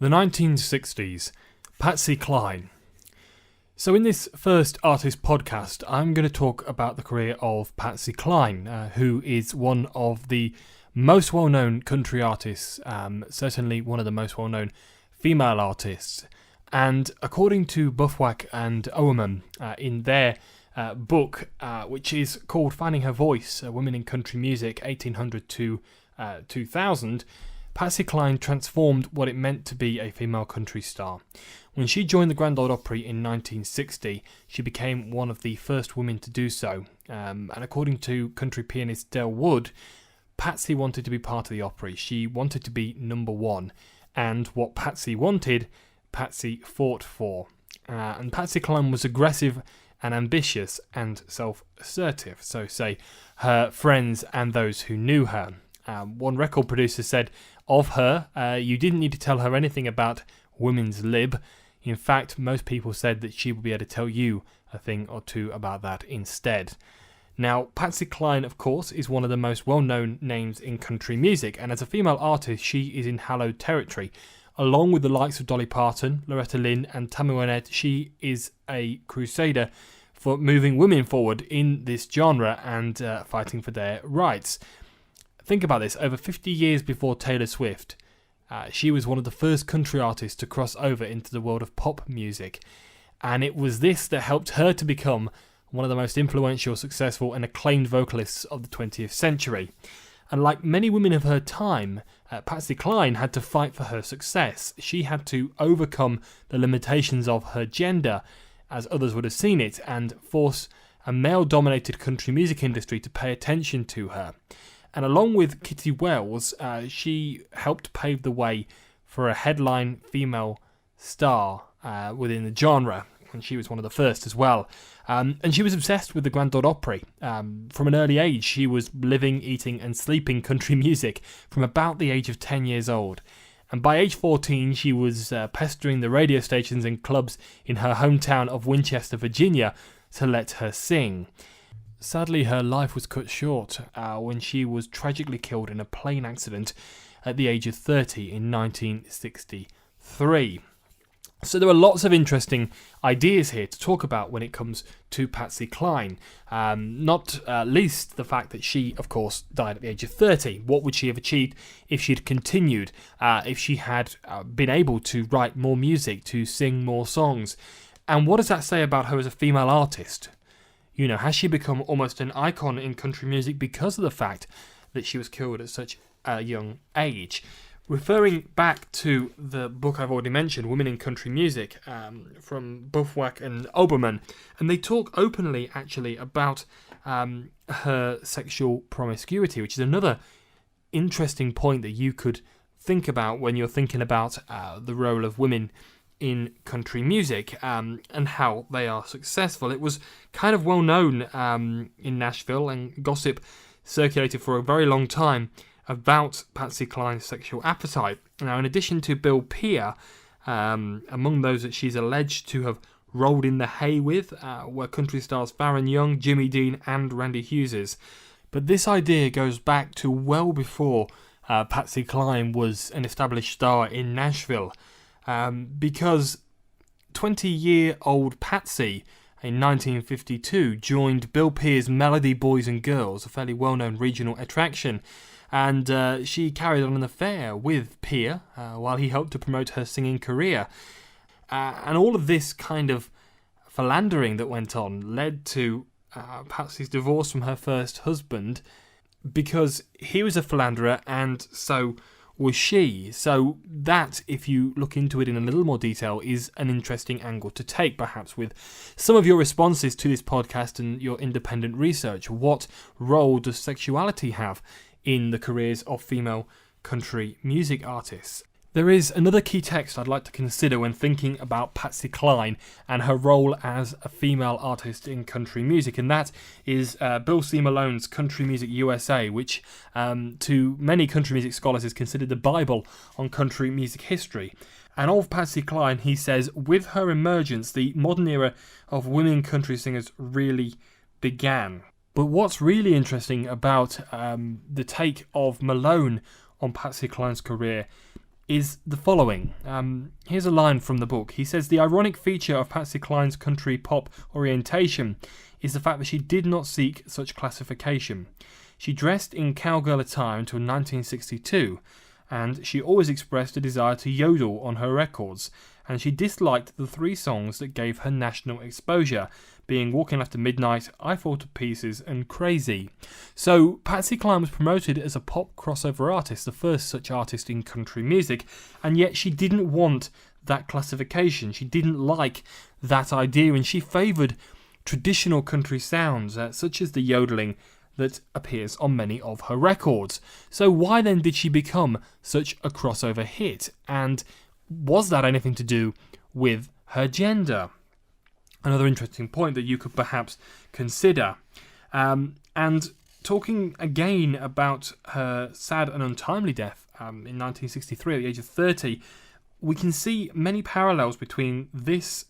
The 1960s, Patsy Cline. So in this first artist podcast, I'm going to talk about the career of Patsy Cline, who is one of the most well-known country artists, certainly one of the most well-known female artists. And according to Buffwack and Owerman, in their book, which is called Finding Her Voice, Women in Country Music, 1800 to 2000, Patsy Cline transformed what it meant to be a female country star. When she joined the Grand Ole Opry in 1960, she became one of the first women to do so. And according to country pianist Del Wood, Patsy wanted to be part of the Opry. She wanted to be number one. And what Patsy wanted, Patsy fought for. And Patsy Cline was aggressive and ambitious and self-assertive, so say her friends and those who knew her. One record producer said of her, you didn't need to tell her anything about women's lib. In fact, most people said that she would be able to tell you a thing or two about that instead. Now, Patsy Cline, of course, is one of the most well-known names in country music, and as a female artist, she is in hallowed territory. Along with the likes of Dolly Parton, Loretta Lynn, and Tammy Wynette, she is a crusader for moving women forward in this genre and fighting for their rights. Think about this, over 50 years before Taylor Swift, she was one of the first country artists to cross over into the world of pop music. And it was this that helped her to become one of the most influential, successful and acclaimed vocalists of the 20th century. And like many women of her time, Patsy Cline had to fight for her success. She had to overcome the limitations of her gender, as others would have seen it, and force a male-dominated country music industry to pay attention to her. And along with Kitty Wells, she helped pave the way for a headline female star within the genre, and she was one of the first as well. And she was obsessed with the Grand Ole Opry. From an early age, she was living, eating and sleeping country music from about the age of 10 years old. And by age 14, she was pestering the radio stations and clubs in her hometown of Winchester, Virginia, to let her sing. Sadly, her life was cut short when she was tragically killed in a plane accident at the age of 30 in 1963. So there are lots of interesting ideas here to talk about when it comes to Patsy Cline. Not least the fact that she, of course, died at the age of 30. What would she have achieved if she had continued, if she had been able to write more music, to sing more songs? And what does that say about her as a female artist? You know, has she become almost an icon in country music because of the fact that she was killed at such a young age? Referring back to the book I've already mentioned, Women in Country Music, from Buffwack and Oberman, and they talk openly, actually, about her sexual promiscuity, which is another interesting point that you could think about when you're thinking about the role of women in country music and how they are successful. It was kind of well known in Nashville, and gossip circulated for a very long time about Patsy Cline's sexual appetite. Now, in addition to Bill Peer, among those that she's alleged to have rolled in the hay with were country stars Farron Young, Jimmy Dean and Randy Hughes. But this idea goes back to well before Patsy Cline was an established star in Nashville. Because 20-year-old Patsy in 1952 joined Bill Peer's Melody Boys and Girls, a fairly well-known regional attraction, and she carried on an affair with Peer while he helped to promote her singing career. And all of this kind of philandering that went on led to Patsy's divorce from her first husband, because he was a philanderer and so was she. So that, if you look into it in a little more detail, is an interesting angle to take, perhaps with some of your responses to this podcast and your independent research. What role does sexuality have in the careers of female country music artists? There is another key text I'd like to consider when thinking about Patsy Cline and her role as a female artist in country music, and that is Bill C. Malone's Country Music USA, which to many country music scholars is considered the Bible on country music history. And of Patsy Cline, he says, with her emergence, the modern era of women country singers really began. But what's really interesting about the take of Malone on Patsy Cline's career is the following. Here's a line from the book. He says, "The ironic feature of Patsy Cline's country pop orientation is the fact that she did not seek such classification. She dressed in cowgirl attire until 1962, and she always expressed a desire to yodel on her records, and she disliked the 3 songs that gave her national exposure, being Walking After Midnight, I Fall to Pieces, and Crazy." So Patsy Cline was promoted as a pop crossover artist, the first such artist in country music, and yet she didn't want that classification. She didn't like that idea, and she favoured traditional country sounds, such as the yodeling that appears on many of her records. So why then did she become such a crossover hit? And was that anything to do with her gender? Another interesting point that you could perhaps consider. And talking again about her sad and untimely death in 1963 at the age of 30, we can see many parallels between this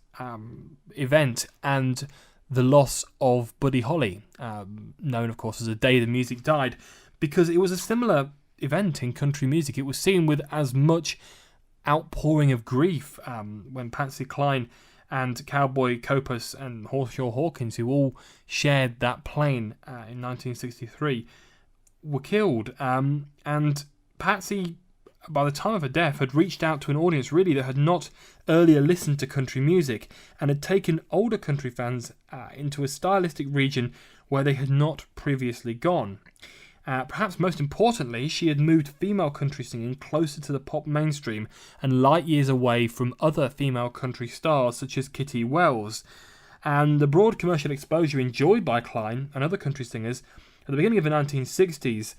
event and the loss of Buddy Holly, known of course as The Day the Music Died, because it was a similar event in country music. It was seen with as much outpouring of grief when Patsy Cline and Cowboy Copas and Horshaw Hawkins, who all shared that plane in 1963, were killed. And Patsy, by the time of her death, had reached out to an audience really that had not earlier listened to country music and had taken older country fans into a stylistic region where they had not previously gone. Perhaps most importantly, she had moved female country singing closer to the pop mainstream and light years away from other female country stars such as Kitty Wells. And the broad commercial exposure enjoyed by Cline and other country singers at the beginning of the 1960s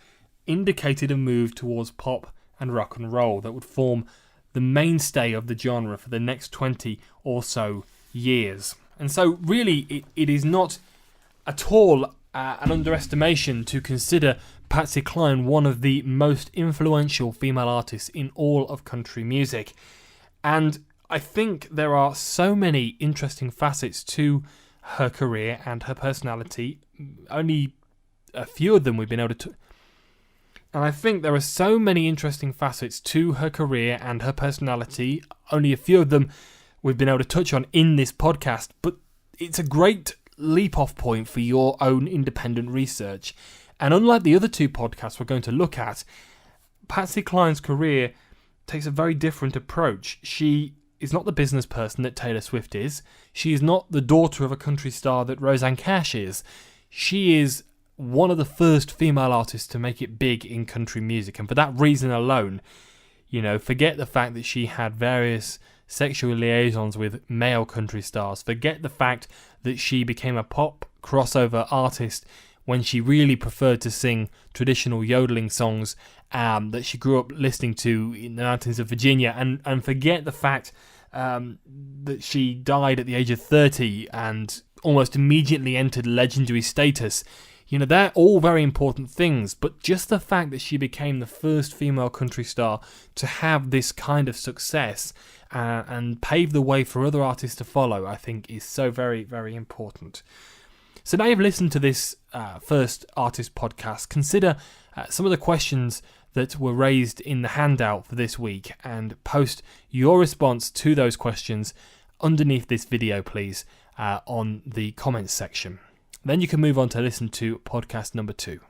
indicated a move towards pop and rock and roll that would form the mainstay of the genre for the next 20 or so years. And so really it is not at all an underestimation to consider Patsy Cline one of the most influential female artists in all of country music. And I think there are so many interesting facets to her career and her personality. Only a few of them we've been able to... And I think there are so many interesting facets to her career and her personality. Only a few of them we've been able to touch on in this podcast. But it's a great leap-off point for your own independent research. And unlike the other 2 podcasts we're going to look at, Patsy Cline's career takes a very different approach. She is not the business person that Taylor Swift is. She is not the daughter of a country star that Roseanne Cash is. She is one of the first female artists to make it big in country music, and for that reason alone, forget the fact that she had various sexual liaisons with male country stars, forget the fact that she became a pop crossover artist when she really preferred to sing traditional yodeling songs that she grew up listening to in the mountains of Virginia, and forget the fact that she died at the age of 30 and almost immediately entered legendary status. They're all very important things, but just the fact that she became the first female country star to have this kind of success and pave the way for other artists to follow, I think is so very, very important. So now you've listened to this first artist podcast, consider some of the questions that were raised in the handout for this week and post your response to those questions underneath this video, please, on the comments section. Then you can move on to listen to podcast number 2.